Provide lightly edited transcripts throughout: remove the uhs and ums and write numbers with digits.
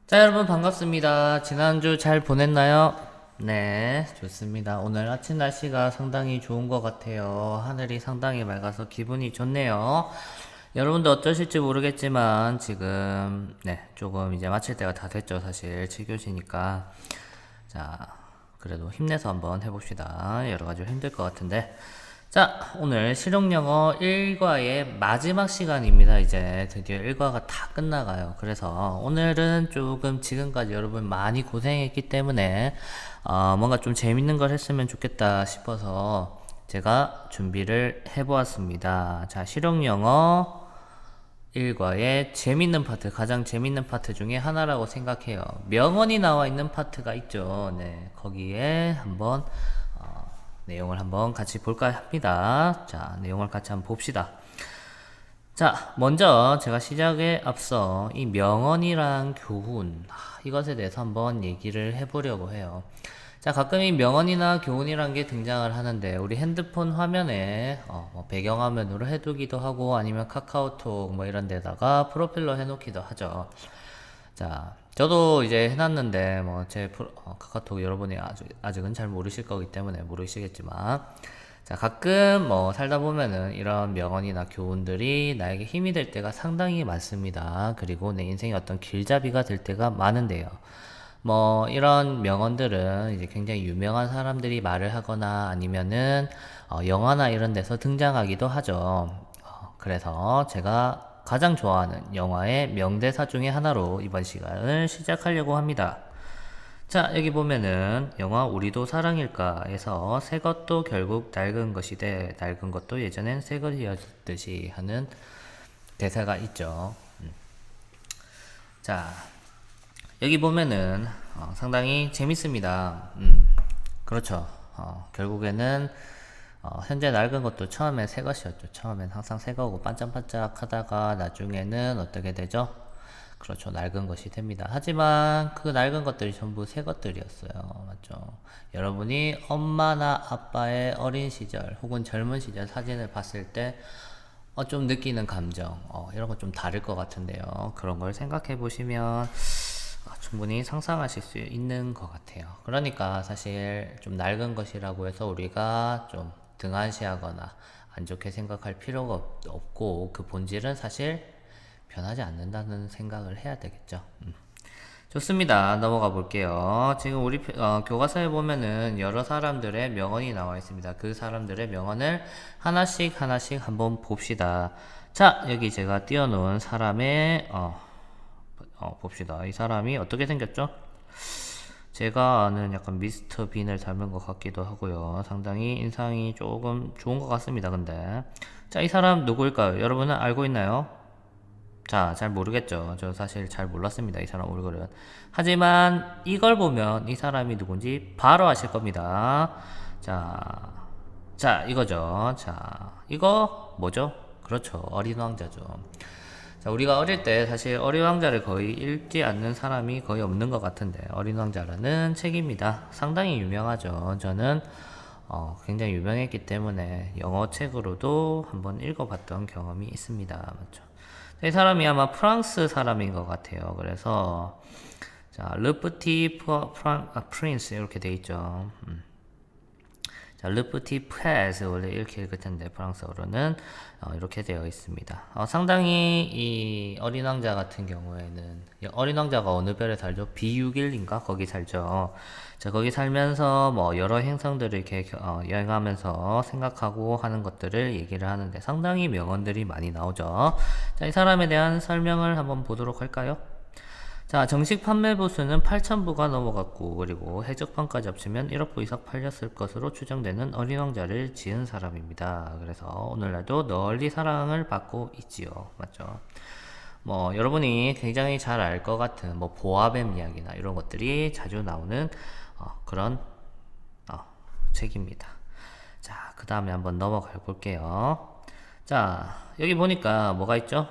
자, 여러분 반갑습니다. 지난주 잘 보냈나요? 네, 좋습니다. 오늘 아침 날씨가 상당히 좋은 것 같아요. 하늘이 상당히 맑아서 기분이 좋네요. 여러분도 어떠실지 모르겠지만 지금 조금 이제 마칠 때가 다 됐죠. 사실 7교시니까. 자, 그래도 힘내서 한번 해봅시다. 여러 가지로 힘들 것 같은데. 자, 오늘 실용영어 1과의 마지막 시간입니다. 이제 드디어 1과가 다 끝나가요. 그래서 오늘은 조금 지금까지 여러분 많이 고생했기 때문에 뭔가 좀 재밌는 걸 했으면 좋겠다 싶어서 제가 준비를 해보았습니다. 자, 실용영어 1과의 재밌는 파트, 가장 재밌는 파트 중에 하나라고 생각해요. 명언이 나와 있는 파트가 있죠. 네, 거기에 한번 내용을 한번 같이 볼까 합니다. 자, 내용을 같이 한번 봅시다. 자, 먼저 제가 시작에 앞서 이 명언이랑 교훈, 이것에 대해서 한번 얘기를 해보려고 해요. 자, 가끔 이 명언이나 교훈이란 게 등장을 하는데 우리 핸드폰 화면에 뭐 배경화면으로 해두기도 하고 아니면 카카오톡 뭐 이런 데다가 프로필로 해놓기도 하죠. 자, 저도 이제 해놨는데 뭐 제 카카오톡 여러분이 아직은 잘 모르실 거기 때문에 모르시겠지만, 자, 가끔 뭐 살다 보면은 이런 명언이나 교훈들이 나에게 힘이 될 때가 상당히 많습니다. 그리고 내 인생의 어떤 길잡이가 될 때가 많은데요. 뭐 이런 명언들은 이제 굉장히 유명한 사람들이 말을 하거나 아니면은 영화나 이런 데서 등장하기도 하죠. 그래서 제가 가장 좋아하는 영화의 명대사 중에 하나로 이번 시간을 시작하려고 합니다. 자, 여기 보면은 영화 우리도 사랑일까에서 새 것도 결국 낡은 것이 돼 낡은 것도 예전엔 새 것이었듯이 하는 대사가 있죠. 자, 여기 보면은 상당히 재밌습니다. 그렇죠. 결국에는 현재 낡은 것도 처음엔 새 것이었죠. 처음엔 항상 새 거고 반짝반짝 하다가 나중에는 어떻게 되죠? 그렇죠. 낡은 것이 됩니다. 하지만 그 낡은 것들이 전부 새 것들이었어요. 맞죠? 여러분이 엄마나 아빠의 어린 시절 혹은 젊은 시절 사진을 봤을 때 좀 느끼는 감정, 이런 거 좀 다를 것 같은데요. 그런 걸 생각해 보시면 충분히 상상하실 수 있는 것 같아요. 그러니까 사실 좀 낡은 것이라고 해서 우리가 좀 등한시하거나 안 좋게 생각할 필요가 없고 그 본질은 사실 변하지 않는다는 생각을 해야 되겠죠. 좋습니다. 넘어가 볼게요. 지금 우리 교과서에 보면은 여러 사람들의 명언이 나와 있습니다. 그 사람들의 명언을 하나씩 하나씩 한번 봅시다. 자, 여기 제가 띄워놓은 사람의 봅시다. 이 사람이 어떻게 생겼죠? 제가 아는 약간 미스터 빈을 닮은 것 같기도 하고요. 상당히 인상이 조금 좋은 것 같습니다. 근데 자, 이 사람 누구일까요? 여러분은 알고 있나요? 자, 잘 모르겠죠. 저 사실 잘 몰랐습니다. 이 사람 얼굴은. 하지만 이걸 보면 이 사람이 누군지 바로 아실 겁니다. 자, 자, 이거죠. 자, 이거 뭐죠? 그렇죠. 어린 왕자죠. 자, 우리가 어릴 때 사실 어린 왕자를 거의 읽지 않는 사람이 거의 없는 것 같은데, 어린 왕자라는 책입니다. 상당히 유명하죠. 저는 굉장히 유명했기 때문에 영어 책으로도 한번 읽어봤던 경험이 있습니다. 맞죠? 이 사람이 아마 프랑스 사람인 것 같아요. 그래서 자, 르프티 프린스 이렇게 돼 있죠. 자, 르프티 프레스 원래 이렇게 읽을 텐데 프랑스어로는 이렇게 되어 있습니다. 상당히 이 어린 왕자 같은 경우에는 어린 왕자가 어느 별에 살죠? B6일인가 거기 살죠. 자, 거기 살면서 뭐 여러 행성들을 이렇게 여행하면서 생각하고 하는 것들을 얘기를 하는데 상당히 명언들이 많이 나오죠. 자, 이 사람에 대한 설명을 한번 보도록 할까요? 자, 정식 판매 부수는 8,000부가 넘어갔고, 그리고 해적판까지 합치면 1억 부 이상 팔렸을 것으로 추정되는 어린 왕자를 지은 사람입니다. 그래서 오늘날도 널리 사랑을 받고 있지요. 맞죠? 뭐, 여러분이 굉장히 잘 알 것 같은, 뭐, 보아뱀 이야기나 이런 것들이 자주 나오는 그런 책입니다. 자, 그 다음에 한번 넘어가 볼게요. 자, 여기 보니까 뭐가 있죠?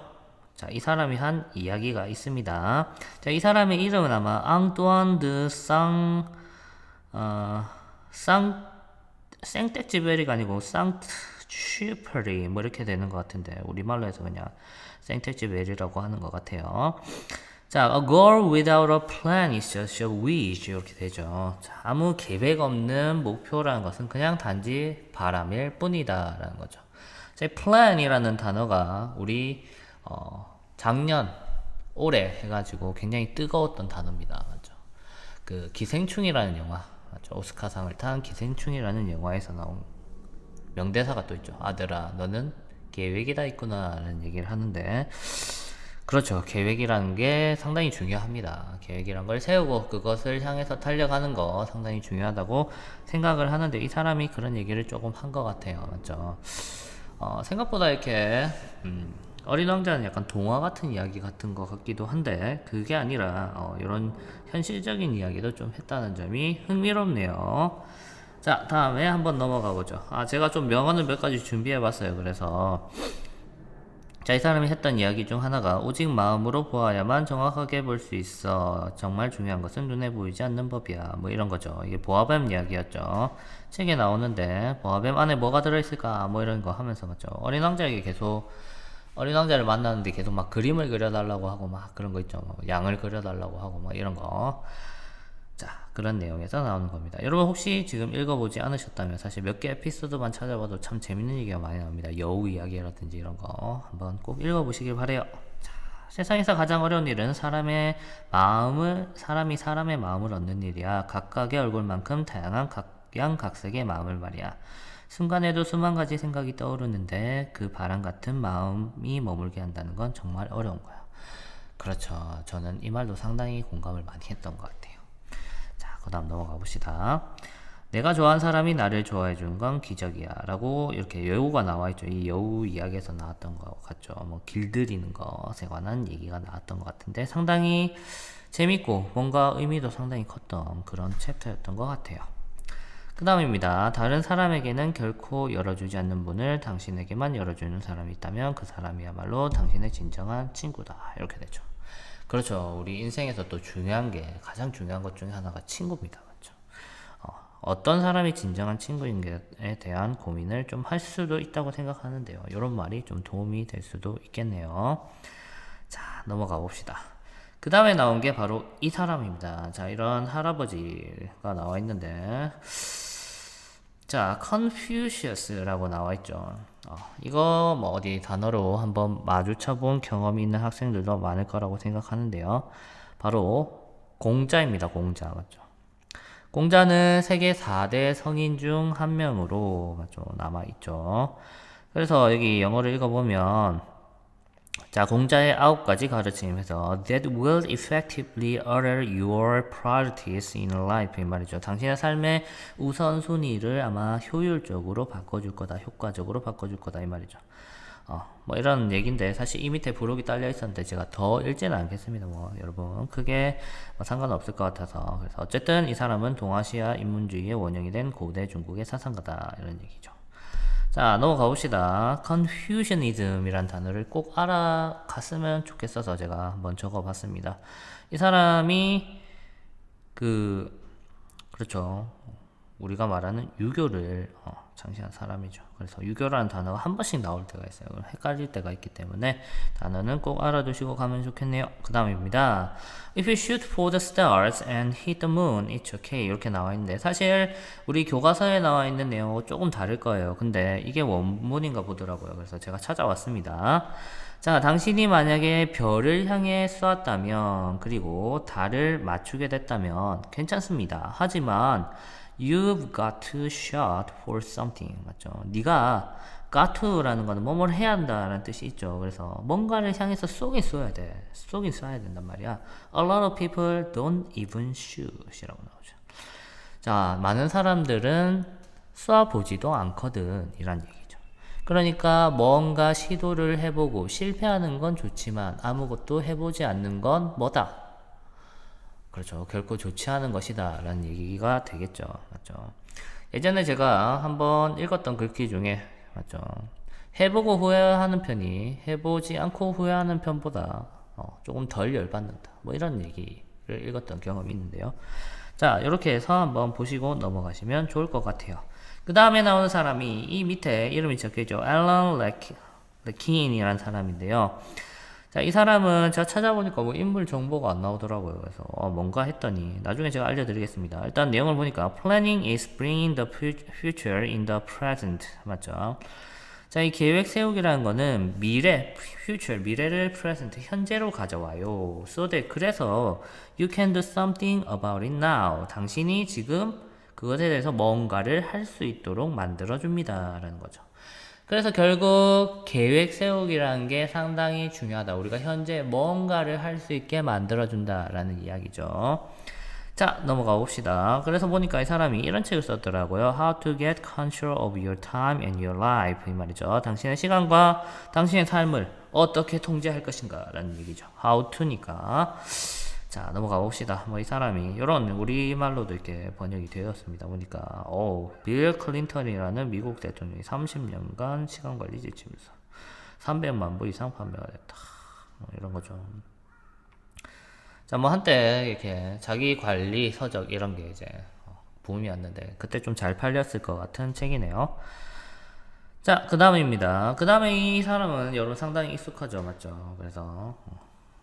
자, 이 사람이 한 이야기가 있습니다. 자, 이 사람의 이름은 아마 앙뚜안 드 생떼찌베리가 아니고 상트 슈퍼리 뭐 이렇게 되는 것 같은데 우리말로 해서 그냥 생떼찌베리라고 하는 것 같아요. 자, a goal without a plan is just a wish 이렇게 되죠. 자, 아무 계획 없는 목표라는 것은 그냥 단지 바람일 뿐이다 라는 거죠. 자, 이 plan이라는 단어가 우리 작년 올해 해가지고 굉장히 뜨거웠던 단어입니다. 맞죠? 그 기생충이라는 영화 맞죠? 오스카상을 탄 기생충이라는 영화에서 나온 명대사가 또 있죠. 아들아 너는 계획이 다 있구나 라는 얘기를 하는데 그렇죠. 계획이라는 게 상당히 중요합니다. 계획이란 걸 세우고 그것을 향해서 달려가는 거 상당히 중요하다고 생각을 하는데 이 사람이 그런 얘기를 조금 한 것 같아요. 맞죠? 생각보다 이렇게 어린 왕자는 약간 동화 같은 이야기 같은 것 같기도 한데 그게 아니라 이런 현실적인 이야기도 좀 했다는 점이 흥미롭네요. 자, 다음에 한번 넘어가 보죠. 제가 좀 명언을 몇 가지 준비해 봤어요. 그래서 자, 이 사람이 했던 이야기 중 하나가 오직 마음으로 보아야만 정확하게 볼 수 있어. 정말 중요한 것은 눈에 보이지 않는 법이야. 뭐 이런 거죠. 이게 보아뱀 이야기였죠. 책에 나오는데 보아뱀 안에 뭐가 들어있을까? 뭐 이런 거 하면서 맞죠. 어린 왕자에게 계속 어린 왕자를 만나는데 계속 막 그림을 그려달라고 하고 막 그런 거 있죠. 뭐 양을 그려달라고 하고 막 이런 거. 자, 그런 내용에서 나오는 겁니다. 여러분 혹시 지금 읽어보지 않으셨다면 사실 몇 개 에피소드만 찾아봐도 참 재밌는 얘기가 많이 나옵니다. 여우 이야기라든지 이런 거 한번 꼭 읽어보시길 바래요. 자, 세상에서 가장 어려운 일은 사람이 사람의 마음을 얻는 일이야. 각각의 얼굴만큼 다양한 각양각색의 마음을 말이야. 순간에도 수만 가지 생각이 떠오르는데 그 바람 같은 마음이 머물게 한다는 건 정말 어려운 거야. 그렇죠. 저는 이 말도 상당히 공감을 많이 했던 것 같아요. 그 다음 넘어가 봅시다. 내가 좋아하는 사람이 나를 좋아해 주는 건 기적이야 라고 이렇게 여우가 나와 있죠. 이 여우 이야기에서 나왔던 것 같죠. 뭐 길들이는 것에 관한 얘기가 나왔던 것 같은데 상당히 재밌고 뭔가 의미도 상당히 컸던 그런 챕터였던 것 같아요. 그 다음입니다. 다른 사람에게는 결코 열어주지 않는 문을 당신에게만 열어주는 사람이 있다면 그 사람이야말로 당신의 진정한 친구다. 이렇게 되죠. 그렇죠. 우리 인생에서 또 중요한 게 가장 중요한 것 중에 하나가 친구입니다. 맞죠? 어떤 사람이 진정한 친구인가에 대한 고민을 좀 할 수도 있다고 생각하는데요. 이런 말이 좀 도움이 될 수도 있겠네요. 자, 넘어가 봅시다. 그 다음에 나온 게 바로 이 사람입니다. 자, 이런 할아버지가 나와 있는데 자, Confucius라고 나와 있죠. 이거 뭐 어디 단어로 한번 마주쳐 본 경험이 있는 학생들도 많을 거라고 생각하는데요. 바로 공자입니다. 공자 맞죠? 공자는 세계 4대 성인 중 한 명으로 맞죠? 남아 있죠. 그래서 여기 영어를 읽어보면 자, 공자의 9가지 가르침에서 that will effectively order your priorities in life 이 말이죠. 당신의 삶의 우선순위를 아마 효율적으로 바꿔줄 거다, 효과적으로 바꿔줄 거다 이 말이죠. 뭐 이런 얘기인데 사실 이 밑에 부록이 딸려 있었는데 제가 더 읽지는 않겠습니다. 뭐 여러분 크게 뭐 상관없을 것 같아서 그래서 어쨌든 이 사람은 동아시아 인문주의의 원형이 된 고대 중국의 사상가다 이런 얘기죠. 자, 넘어가 봅시다. Confucianism이란 단어를 꼭 알아갔으면 좋겠어서 제가 한번 적어봤습니다. 이 사람이 그렇죠. 우리가 말하는 유교를 창시한 사람이죠. 그래서 유교라는 단어가 한 번씩 나올 때가 있어요. 헷갈릴 때가 있기 때문에 단어는 꼭 알아두시고 가면 좋겠네요. 그 다음입니다. If you shoot for the stars and hit the moon, it's okay. 이렇게 나와 있는데 사실 우리 교과서에 나와 있는 내용하고 조금 다를 거예요. 근데 이게 원문인가 보더라고요. 그래서 제가 찾아왔습니다. 자, 당신이 만약에 별을 향해 쏘았다면 그리고 달을 맞추게 됐다면 괜찮습니다. 하지만 You've got to shoot for something. 맞죠? 네가 got to라는 거는 뭐뭘 해야 한다라는 뜻이 있죠. 그래서 뭔가를 향해서 쏘긴 쏘야 돼. 쏘긴 쏴야 된단 말이야. A lot of people don't even shoot이라고 나오죠. 자, 많은 사람들은 쏴보지도 않거든. 이란 얘기죠. 그러니까 뭔가 시도를 해보고 실패하는 건 좋지만 아무것도 해보지 않는 건 뭐다? 그렇죠. 결코 좋지 않은 것이다 라는 얘기가 되겠죠. 맞죠. 예전에 제가 한번 읽었던 글귀 중에 맞죠. 해보고 후회하는 편이 해보지 않고 후회하는 편보다 조금 덜 열받는다. 뭐 이런 얘기를 읽었던 경험이 있는데요. 자, 이렇게 해서 한번 보시고 넘어가시면 좋을 것 같아요. 그 다음에 나오는 사람이 이 밑에 이름이 적혀있죠. 앨런 레킨이라는 사람인데요. 자, 이 사람은 제가 찾아보니까 뭐 인물 정보가 안 나오더라고요. 그래서 뭔가 했더니 나중에 제가 알려드리겠습니다. 일단 내용을 보니까 planning is bringing the future in the present. 맞죠? 자, 이 계획 세우기라는 거는 미래, future, 미래를 present, 현재로 가져와요. So that, 그래서 you can do something about it now. 당신이 지금 그것에 대해서 뭔가를 할 수 있도록 만들어줍니다. 라는 거죠. 그래서 결국 계획 세우기라는 게 상당히 중요하다. 우리가 현재 뭔가를 할 수 있게 만들어준다라는 이야기죠. 자, 넘어가 봅시다. 그래서 보니까 이 사람이 이런 책을 썼더라고요. How to get control of your time and your life. 이 말이죠. 당신의 시간과 당신의 삶을 어떻게 통제할 것인가 라는 얘기죠. How to니까. 자, 넘어가 봅시다. 뭐 이 사람이 이런 우리말로도 이렇게 번역이 되었습니다. 보니까 빌 클린턴이라는 미국 대통령이 30년간 시간관리 지침서 300만 부 이상 판매가 됐다. 뭐 이런 거죠. 자, 뭐 한때 이렇게 자기 관리 서적 이런 게 이제 붐이 왔는데 그때 좀 잘 팔렸을 것 같은 책이네요. 자, 그 다음입니다. 그 다음에 이 사람은 여러분 상당히 익숙하죠, 맞죠? 그래서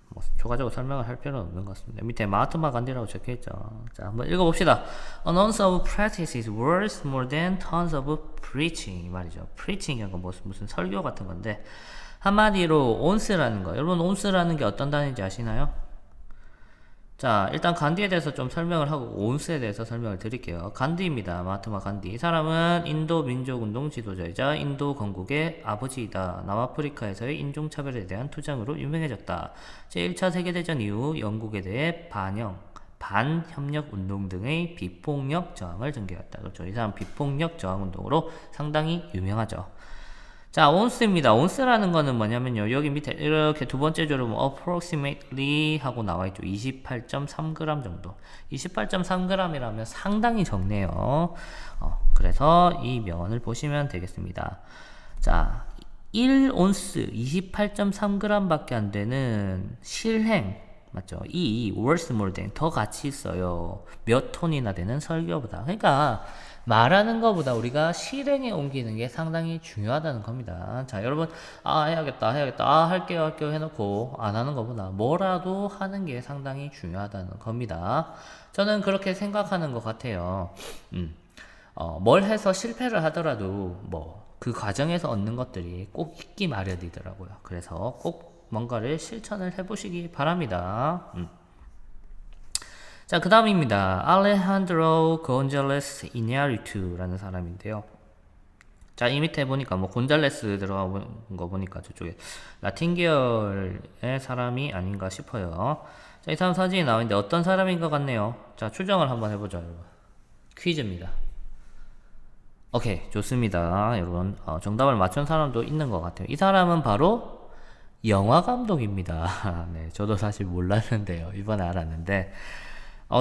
뭐 초과적으로 설명을 할 필요는 없는 것 같습니다. 밑에 마하트마 간디라고 적혀있죠. 자, 한번 읽어봅시다. An ounce of practice is worth more than tons of preaching. 이 말이죠. preaching이란 건 무슨 설교 같은 건데 한마디로 온스라는 거. 여러분 온스라는 게 어떤 단위인지 아시나요? 자, 일단 간디에 대해서 좀 설명을 하고 온스에 대해서 설명을 드릴게요. 간디입니다. 마하트마 간디. 이 사람은 인도 민족운동 지도자이자 인도 건국의 아버지이다. 남아프리카에서의 인종차별에 대한 투쟁으로 유명해졌다. 제1차 세계대전 이후 영국에 대해 반협력 운동 등의 비폭력 저항을 전개했다. 그렇죠. 이 사람 비폭력 저항 운동으로 상당히 유명하죠. 자, 온스입니다. 온스라는 거는 뭐냐면요. 여기 밑에 이렇게 두 번째 줄을 approximately 하고 나와 있죠. 28.3g 정도. 28.3g이라면 상당히 적네요. 그래서 이 명언을 보시면 되겠습니다. 자, 1온스 28.3g 밖에 안 되는 실행 맞죠? 이 worth more than 더 가치 있어요. 몇 톤이나 되는 설교보다. 그러니까 말하는 것보다 우리가 실행에 옮기는 게 상당히 중요하다는 겁니다. 자, 여러분, 해야겠다, 할게요 해놓고 안 하는 것보다 뭐라도 하는 게 상당히 중요하다는 겁니다. 저는 그렇게 생각하는 것 같아요. 뭘 해서 실패를 하더라도 그 과정에서 얻는 것들이 꼭 있기 마련이더라고요. 그래서 꼭 뭔가를 실천을 해보시기 바랍니다. 자, 그 다음입니다. 알레한드로 곤잘레스 이냐리투라는 사람인데요. 자, 이 밑에 보니까 곤잘레스 들어간 거 보니까 저쪽에 라틴 계열의 사람이 아닌가 싶어요. 자, 이 사람 사진이 나오는데 어떤 사람인 것 같네요. 자, 추정을 한번 해보죠, 여러분. 퀴즈입니다. 오케이, 좋습니다. 여러분, 정답을 맞춘 사람도 있는 것 같아요. 이 사람은 바로 영화 감독입니다. 네, 저도 사실 몰랐는데요. 이번에 알았는데.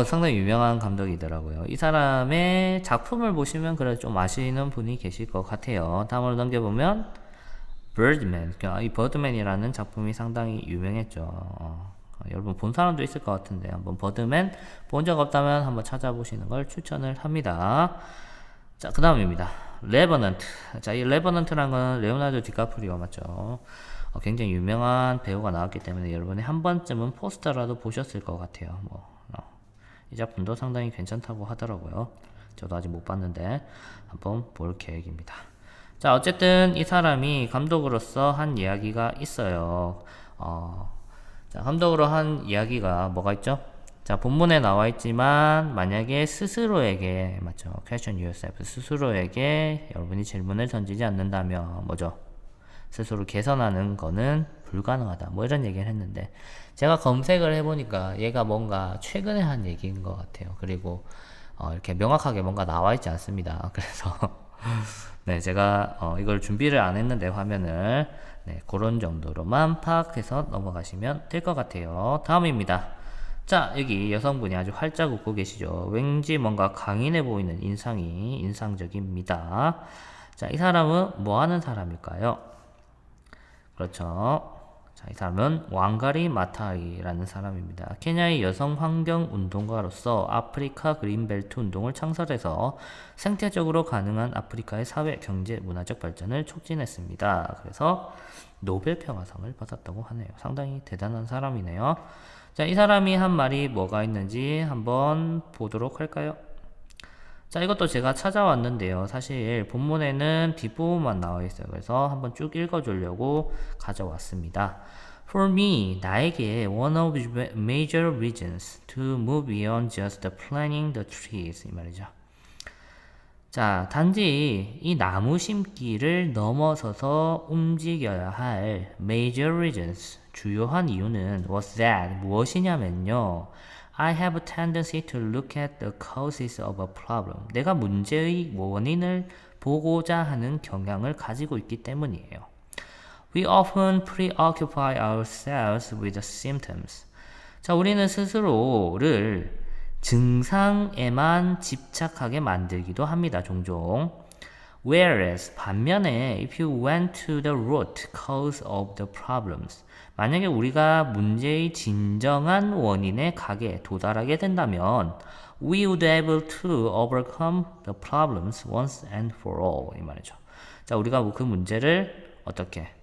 상당히 유명한 감독이더라고요. 이 사람의 작품을 보시면 그래 좀 아시는 분이 계실 것 같아요. 다음으로 넘겨보면 Birdman. 이 버드맨이라는 작품이 상당히 유명했죠. 여러분 본 사람도 있을 것 같은데 한번 버드맨 본 적 없다면 한번 찾아보시는 걸 추천을 합니다. 자, 그 다음입니다. 레버넌트. 자, 이 레버넌트라는 건 레오나르도 디카프리오 맞죠? 굉장히 유명한 배우가 나왔기 때문에 여러분이 한 번쯤은 포스터라도 보셨을 것 같아요. 이 작품도 상당히 괜찮다고 하더라고요. 저도 아직 못 봤는데 한번 볼 계획입니다. 자, 어쨌든 이 사람이 감독으로서 한 이야기가 있어요. 자, 감독으로 한 이야기가 뭐가 있죠? 자, 본문에 나와 있지만 만약에 스스로에게 맞죠? Question yourself. 스스로에게 여러분이 질문을 던지지 않는다면 뭐죠? 스스로 개선하는 거는 불가능하다. 뭐 이런 얘기를 했는데 제가 검색을 해보니까 얘가 뭔가 최근에 한 얘기인 것 같아요. 그리고 이렇게 명확하게 뭔가 나와 있지 않습니다. 그래서 네, 제가 이걸 준비를 안 했는데 화면을 그런 정도로만 파악해서 넘어가시면 될 것 같아요. 다음입니다. 자, 여기 여성분이 아주 활짝 웃고 계시죠. 왠지 뭔가 강인해 보이는 인상이 인상적입니다. 자, 이 사람은 뭐 하는 사람일까요? 그렇죠. 자, 이 사람은 왕가리 마타이라는 사람입니다. 케냐의 여성 환경 운동가로서 아프리카 그린벨트 운동을 창설해서 생태적으로 가능한 아프리카의 사회, 경제, 문화적 발전을 촉진했습니다. 그래서 노벨 평화상을 받았다고 하네요. 상당히 대단한 사람이네요. 자, 이 사람이 한 말이 뭐가 있는지 한번 보도록 할까요? 자, 이것도 제가 찾아왔는데요. 사실 본문에는 뒷부분만 나와 있어요. 그래서 한번 쭉 읽어주려고 가져왔습니다. For me, 나에게 one of the major reasons to move beyond just planting the trees 이 말이죠. 자, 단지 이 나무 심기를 넘어서서 움직여야 할 major reasons, 주요한 이유는 was that 무엇이냐면요. I have a tendency to look at the causes of a problem. 내가 문제의 원인을 보고자 하는 경향을 가지고 있기 때문이에요. We often preoccupy ourselves with the symptoms. 자, 우리는 스스로를 증상에만 집착하게 만들기도 합니다. 종종. Whereas 반면에 if you went to the root cause of the problems 만약에 우리가 문제의 진정한 원인에 도달하게 된다면 we would be able to overcome the problems once and for all 이 말이죠. 자, 우리가 그 문제를 어떻게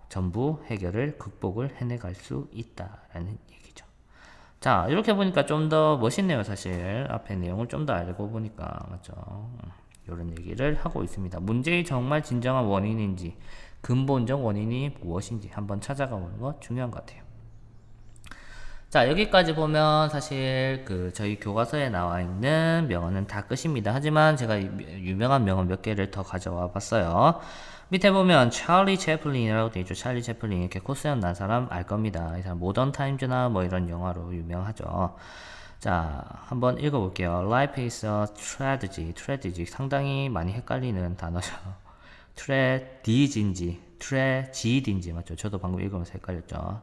전부 해결을 극복을 해내갈 수 있다라는 얘기죠. 자, 이렇게 보니까 좀 더 멋있네요. 사실 앞에 내용을 좀 더 알고 보니까 맞죠. 이런 얘기를 하고 있습니다. 문제의 정말 진정한 원인인지 근본적 원인이 무엇인지 한번 찾아가 보는 거 중요한 것 같아요. 자, 여기까지 보면 사실 저희 교과서에 나와 있는 명언은 다 끝입니다. 하지만 제가 유명한 명언 몇 개를 더 가져와 봤어요. 밑에 보면 찰리 채플린이라고 되어 있죠. 찰리 채플린 이렇게 코스염 난 사람 알 겁니다. 이 사람 모던 타임즈나 뭐 이런 영화로 유명하죠. 자, 한번 읽어볼게요. Life is a tragedy 상당히 많이 헷갈리는 단어죠. 트레지디인지 맞죠? 저도 방금 읽으면서 헷갈렸죠.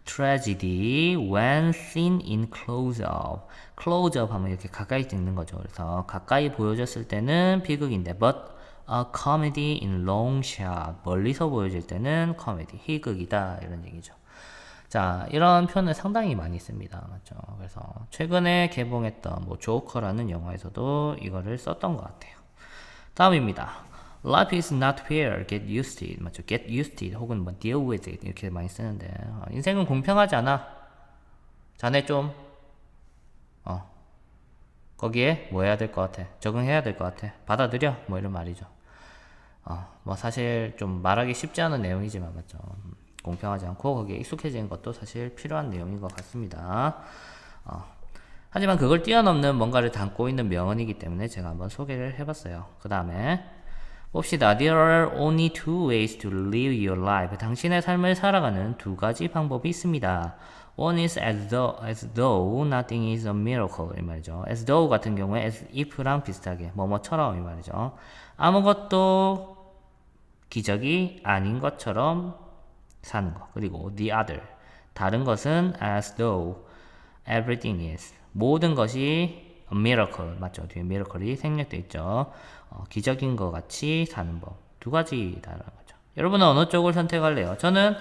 Tragedy when seen in close-up. close-up 하면 이렇게 가까이 찍는 거죠. 그래서 가까이 보여졌을 때는 비극인데, but a comedy in long shot. 멀리서 보여질 때는 코미디, 희극이다 이런 얘기죠. 자, 이런 표현을 상당히 많이 씁니다. 맞죠? 그래서 최근에 개봉했던 조커라는 영화에서도 이거를 썼던 것 같아요. 다음입니다. Life is not fair. Get used to it. 맞죠? Get used to it. 혹은 deal with it. 이렇게 많이 쓰는데 인생은 공평하지 않아. 자네 좀 거기에 뭐 해야 될 것 같아? 적응해야 될 것 같아. 받아들여. 이런 말이죠. 사실 좀 말하기 쉽지 않은 내용이지만 맞죠? 공평하지 않고 거기에 익숙해지는 것도 사실 필요한 내용인 것 같습니다. 하지만 그걸 뛰어넘는 뭔가를 담고 있는 명언이기 때문에 제가 한번 소개를 해봤어요. 그 다음에 봅시다. There are only two ways to live your life. 당신의 삶을 살아가는 두 가지 방법이 있습니다. One is as though nothing is a miracle 이 말이죠. as though 같은 경우에 as if랑 비슷하게 뭐뭐처럼 이 말이죠. 아무것도 기적이 아닌 것처럼 사는 것. 그리고 the other 다른 것은 as though everything is 모든 것이 a miracle 맞죠? 뒤에 miracle이 생략되어 있죠. 기적인 것 같이 사는 법. 두 가지다라는 거죠. 여러분은 어느 쪽을 선택할래요? 저는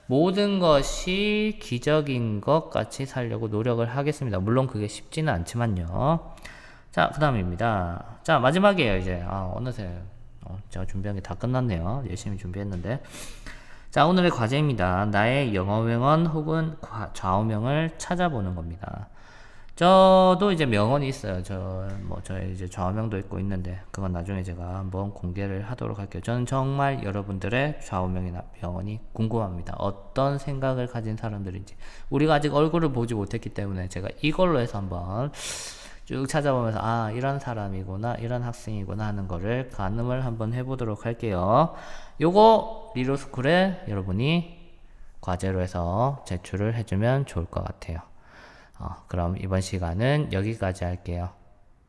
모든 것이 기적인 것 같이 살려고 노력을 하겠습니다. 물론 그게 쉽지는 않지만요. 자, 그 다음입니다. 자, 마지막이에요, 이제. 어느새 제가 준비한 게 다 끝났네요. 열심히 준비했는데. 자, 오늘의 과제입니다. 나의 영어 명언 혹은 좌우명을 찾아보는 겁니다. 저도 이제 명언이 있어요. 저의 이제 좌우명도 있고 있는데, 그건 나중에 제가 한번 공개를 하도록 할게요. 저는 정말 여러분들의 좌우명이나 명언이 궁금합니다. 어떤 생각을 가진 사람들인지. 우리가 아직 얼굴을 보지 못했기 때문에 제가 이걸로 해서 한번 쭉 찾아보면서, 이런 사람이구나, 이런 학생이구나 하는 거를 가늠을 한번 해보도록 할게요. 요거 리로스쿨에 여러분이 과제로 해서 제출을 해주면 좋을 것 같아요. 그럼 이번 시간은 여기까지 할게요.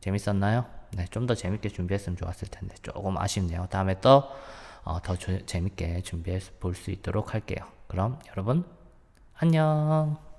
재밌었나요? 네, 좀 더 재밌게 준비했으면 좋았을 텐데 조금 아쉽네요. 다음에 또 더 재밌게 준비해 볼 수 있도록 할게요. 그럼 여러분 안녕.